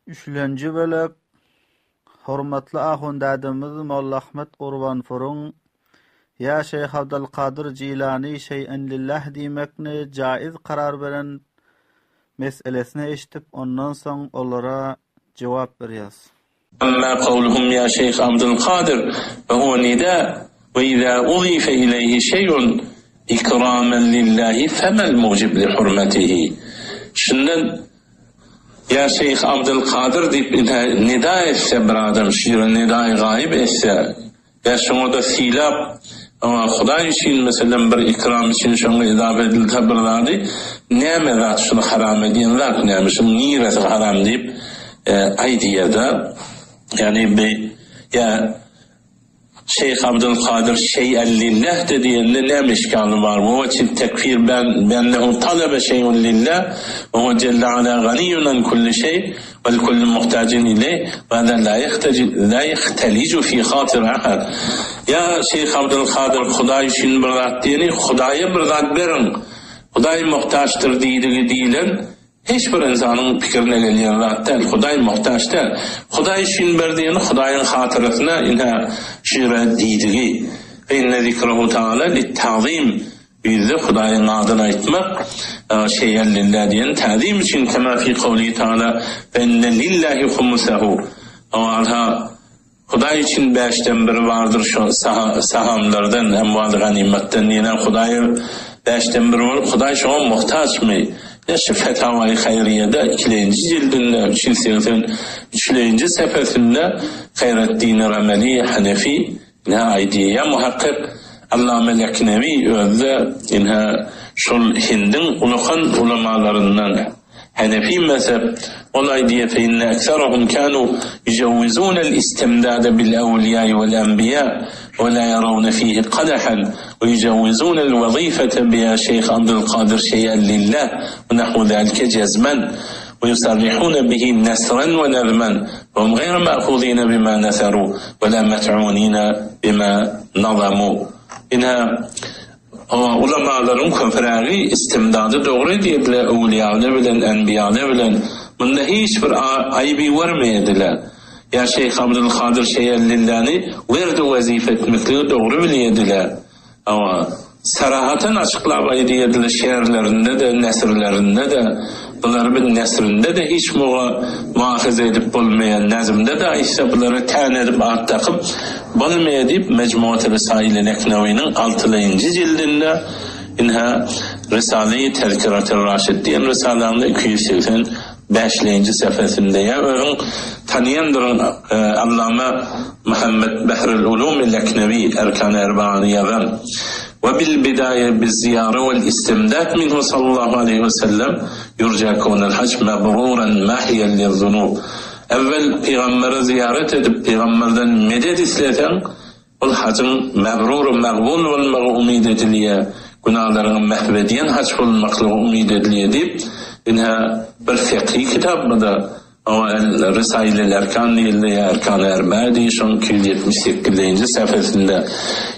Üçlenji bölek hormatly ahundadymyz Molla Ahmet Gurbanfurun ya Şeyh Abdülkadir Jilani şey'en lillah diýmekni jaiz karar beren meselesine eşitip ondan soň olara jogap berýäs. أما قولهم يا شيخ عبد القادر فهو نداء وإذا أضيف إليه شيء إكراما لله فما الموجب لحرمته شنن يا شيخ عبد القادر deyip nida etse bir adam şiir nida gayb etse ya şonu da silap ama Hudaý için mesela bir ikram için şonu idabe edildi birladi näme zat şunu haram edýän zat näme şunu niresi haram deyip aýdýar yani ya Şeyh Abdülkadir şey'en lillah dediğinde ne mişkanı var? Bu için tekfir bennehu talebe şey'un lillah ve huve celle ala ganiyyun an kulli şey vel kullu muhtacin ileyh ve hada la yehtelicu fi khatir ahad. Ya Şeyh Abdülkadir Hudaý için bir zat diyeni Hudaýa bir zat berin. Hudaý muhtaçtır diýilen hiç bir insanın pikirine gelýän zat değil. Hudaý muhtaç değil. Hudaý için berdiğini Hudaýyň hatyrasyna inha şiire diýdigi. Ve inne zikruhu taala lit-ta'zim. Bizde Hudaýyň adyny aýtmak şey'en lillah diýen ta'zim için kema fi kavli taala ve inne lillahi humusahu. Alha Hudaý için 5'ten biri vardır şu sahamlardan emval ganimetden ýene Hudaý 5'ten biri var. Hudaý şoňa muhtaçmy? Ya şu Fetavai Hayriyede 2. cildinde 3. sepetinde Hayreddin Rameli Hanefi ne aydiye muhakkik Allame Leknevi özde inha şol Hindin ulukan ulamalarından Hanefi mezhep olay diye fe inne ekserahum kanu yücevvizun el istimdade bil evliyai vel enbiya ve la yaravne fihi qadahan ve yücevvizun el vazifete biya Şeyh Abdülkadir şey'en lillah ve nahu zâlike cezmen ve yusarrihune bihi nesren ve nezmen ve hum gayr ma'khudine bima neseru ve la met'unine bima nazamu. İnha ulamaların köprägi istimdadı doğru diýdiler, awliýalar bilen, enbiýalar bilen. Bunda hiç bir aýby görmeýärdiler. Ya Şeyh Abdülkadir şey'en lillah'ni werdi wazife etmekle doğru bilýärdiler. Ama sarahatan açıklap aýdýardylar şeýerlerinde de, nesirlerinde de. Bunlar bir nesrinde de hiç muahaza edip bolmayan nazmde de ise bunları tän edip at takıp bolmaýar diýip Mecmuat-ı Resail-i Leknevi'nin 6. cildinde inha Risale-i Tezkirat-ı Raşid diyen Risale'nin 285. sefesinde ya örün tanıyandır Allame Muhammed Behrül Ulûm-i Leknevi Erkan-ı Erba'nı yazan وبالبداية بالزيارة والاستمداد منه صلى الله عليه وسلم يرجى كون الحج مبرورا محيا للذنوب. Evvel peygamberi ziyaret edip peygamberden medet istesen o hacın mebrur, meqbul olmağı umid ediliye, günahların mahvediyen hac olmakla umid ediliye deyip inha bir fiqhi kitap da Risail-i Erkan diýildi, Erkan-ı Erba diýişin 278. sefesinde.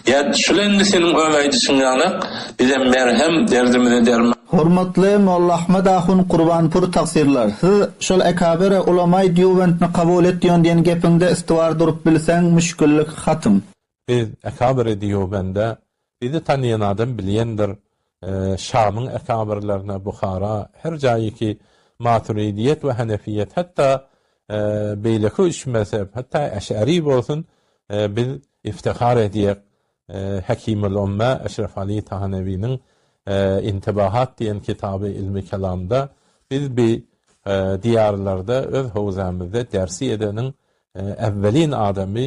Ya şulenni senin öwäýdiçiň ýanyk bize merhem derdimize derman. Hormatly Molla Ahmet Ahun Gurbanfur taksirler. Siz şol ekabere ulamaý diýwentni kabul etdiýän diýen gepinde istiwar durup bilseň müşkillik hatym. Biz ekabere diýwende bizi tanıyan adam bilýändir. Şamyň ekabirlerine Bukhara her jaýy ki Maturidiyet ve Hanefiyet hatta beyleki üç mezhep hatta Eş'ari bolsun biz iftihar ediyek Hakimul Umme Eşref Ali Tahanevi'nin İntibahat diyen kitabı ilmi kelamda biz bir diyarlarda öz havzamızda dersi edenin evvelin adamı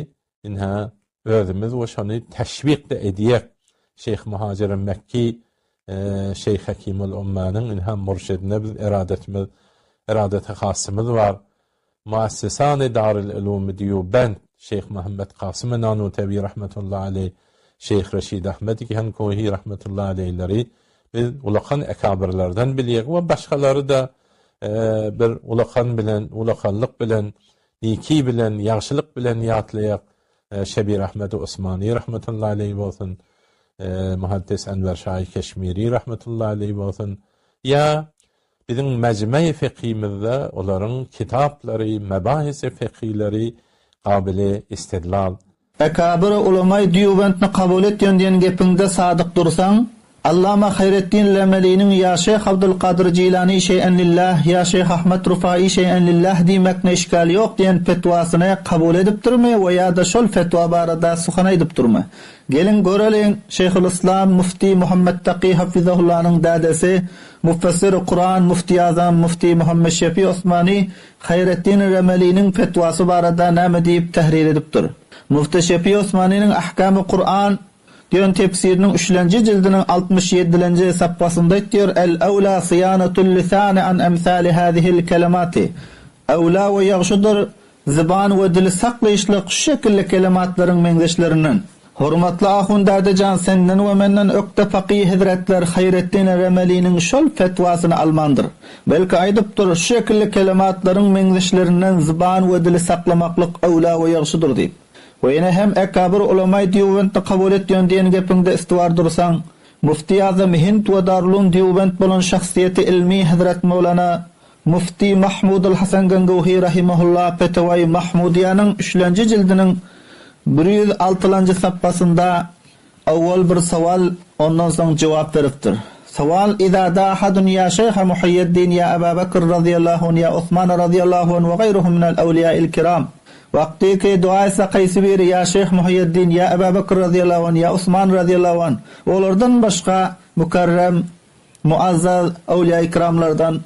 inha özümüz ve şunu teşvik de ediyek Şeyh Muhacir Mekki Şeyh Hakimul Umme'nin inha murşidine biz iradeti hasımız var. Muassesan-ı Darül Ulûm Diyubend Şeyh Muhammed Kasım Nanutevi rahmetullahi aleyh, Şeyh Reşid Ahmed Kenkohi rahmetullahi aleyhleri biz ulakan ekabirlerden biliyek ve başkaları da bir ulakan bilen, ulakanlık bilen, niki bilen, yaxşılık bilen yatlayak Şebir Ahmed Osmani rahmetullahi aleyh olsun, Muhaddis Enver Şahi Keşmiri rahmetullahi aleyh olsun. Ya bizim mecmui fiqhimizde onların kitapları, mebahisi fiqhileri qabili istidlal. Ekabir ulamay Diyubentni kabul etdiyen diyen gepinde sadık dursan, Allama Hayreddin Lemeli'nin ya Şeyh Abdülkadir Cilani şeyen lillah, ya Şeyh Ahmet Rufai şeyen lillah demekne işgal yok diyen fetvasını kabul edip durma ve ya da şol fetva barada suhana edip durma. Gelin görelim Şeyhülislam Mufti Muhammed Taqi Hafizahullah'ın dadesi, Mufassir Kur'an Mufti Azam Mufti Muhammed Şefi Osmani Hayreddin Lemeli'nin fetvası barada näme deyip tahrir edip dur. Mufti Şefi Osmani'nin Ahkam-ı Kur'an diyen tefsirinin 3-nji jildinin 67-nji saffasında diyor el-awla siyanatul lisani an emsali hadihi'l kelimati. Awla ve yagşudur zıban ve dili saklayışlık şu şekilli kelimatların meňzeşlerinden. Hormatly ahundadyjan senden ve menden ökte faqih hazretler Hayreddin Remeli'nin şol fetwasyny almandyr. Belki aýdypdyr şu şekilli kelimatlaryň meňzeşlerinden zıban we dili saklamaklyk awla we yagşudur diýip. Ve yine hem ekabir ulamay Diyubentni kabul etdiyen diyen gepinde istivar dursan, Mufti Azam Hind ve Darulun Diyubent bolan şahsiyeti ilmi Hazret Mevlana Mufti Mahmudul Hasan Gangawhi rahimahullah Fetavai Mahmudiyanın 3-nji jildinin 106-njy saffasında awwal bir sawal ondan soň jogap beripdir. Sawal iza dahadun ya Şeyh Muhyiddin ya Ebu Bekir radıyallahu anh ya Osman radıyallahu anh ve gayruhum minel awliya'il kiram. Vakti ki dua etse kaysi bir ya Şeyh Muhyiddin ya Ebu Bekir radıyallahu anh ya Osman radıyallahu anh olardan başka mukarrem muazzaz awliya-i kiramlardan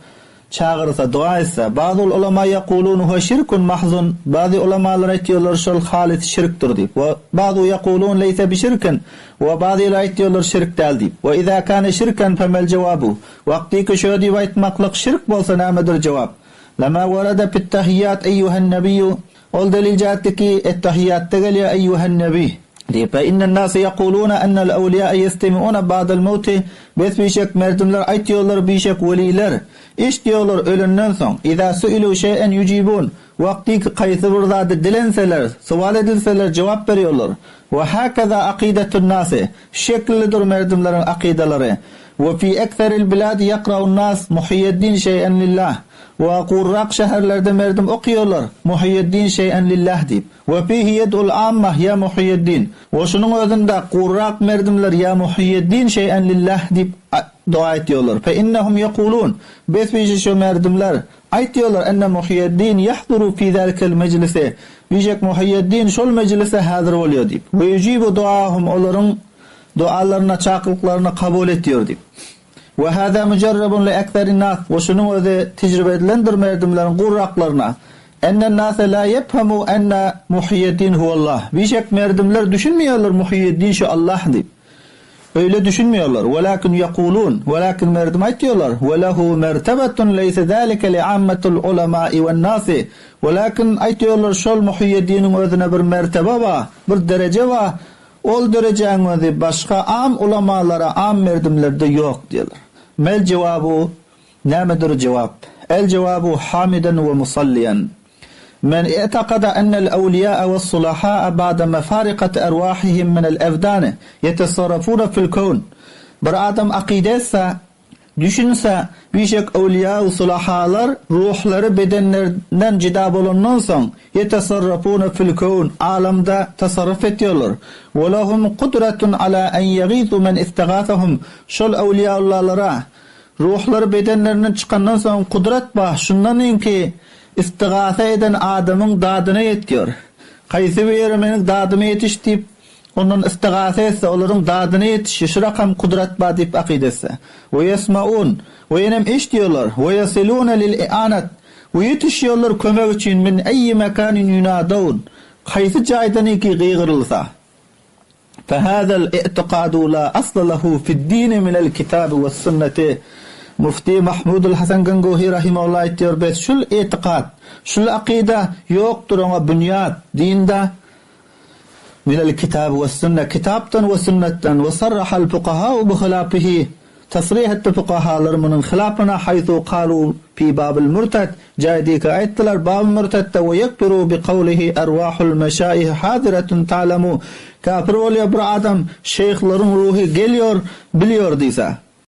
çağırsa dua etse bazı ulema yaqulun huwa şirkun mahzun bazı ulemalar aytıyorlar şol halis şirktir deyip ve bazı yaqulun leysa bi şirkin ve bazı aytıyorlar şirk değil deyip ve iza kana şirkan femel cevabu vakti ki şöyle deyip aytmaklık şirk bolsa nämedir cevap lama warada fit tahiyyat eyyuhan nebiyyu ol delil jaatdi ki et-tahiyyatta geliyor eyyuhan nebi deyip innen nas yaquluna enel awliya yestemi'una ba'dal mevt besbişek merdimler aytıyorlar bişek veliler iş diyorlar ölünden son iza su'ilu şey'en yucibun vakti ki qaysı bir zady dilenseler sual edilseler cevap veriyorlar ve hakaza aqidetun nas şekillidir merdimlerin akideleri ve fi ekseril bilad yaqra'un nas Muhyiddin şey'en lillah ve Kurrak şehirlerde merdim okuyorlar Muhyiddin şey'en lillah deyip ve fihi yed'ul ammah ya Muhyiddin ve şunun özünde Kurrak merdimler ya Muhyiddin şey'en lillah deyip dua ediyorlar fe innehum yekulun besbişi şu merdimler aytiyorlar enne Muhyiddin yahduru fi zalikel meclise bijek Muhyiddin şol meclise hazır oluyor deyip ve yucibu duahum onların dualarına çağrılıklarını kabul ediyor deyip ve hada mujarrabun li ekserin nas ve şunun özü tecrübe edilendir merdimlerin Kurraklarına ennen nas la yefhamu enne Muhyiddin huvallah bijek merdimler düşünmüyorlar Muhyiddin şu Allah deyip öyle düşünmüyorlar. Velakin yekulun, velakin merdim aytıyorlar. Ve lehu mertebetun leyse zâlike li ammetul ulemâi ven nâsi. Velakin aytıyorlar şol Muhyiddin'in özüne bir mertebe var, bir derece var. Ol derecenin özü başka am ulemalara, am merdimlerde yok diyorlar. Mel cevabı, nemedir cevap? El cevabı hamiden ve musalliyen. من اعتقد أن الأولياء والصلحاء بعد مفارقة أرواحهم من الأبدان يتصرفون في الكون bir adam akidesi düşünse birçok evliya ve sulahalar ruhları bedenlerinden cida bulundan sonra yetasarrafuna fil kevn alemde tasarruf ediyorlar ve lahum kudretun ala en yagithu men istighathahum şol evliyalara ruhları bedenlerinden çıkandan sonra kudret var şundan ki istighatha eden adamın dadına yetiyor. Qaysı bir yeremenin dadıma yetiş deyip onun istighatha etse onların dadına yetiş şu rakam kudret var deyip akidesi. Ve yesmaun ve yenem iş diyorlar ve yasiluna lil i'anat ve yetişiyorlar kömek için min eyyi mekanin yunadun qaysı jaydan ki gıyrılsa. فهذا الاعتقاد لا أصل له في الدين من الكتاب والسنة Mufti Mahmudul Hasan Gangawhi rahimahullah diyor biz şul itiqad, şul akide yoktur ona bünyat dinde minel kitab ve sünnet kitaptan ve sünnetten ve sarrahal fuqaha bi khilafihi tasrih etti fuqahalar bunun khilafına haythu qalu fi babil murtad jadika aytlar bab murtad ve yakbiru bi qawlihi arwahul meşayih hadiratun ta'lamu kafir oluyor bir adam şeyhlerin ruhu geliyor biliyor diyse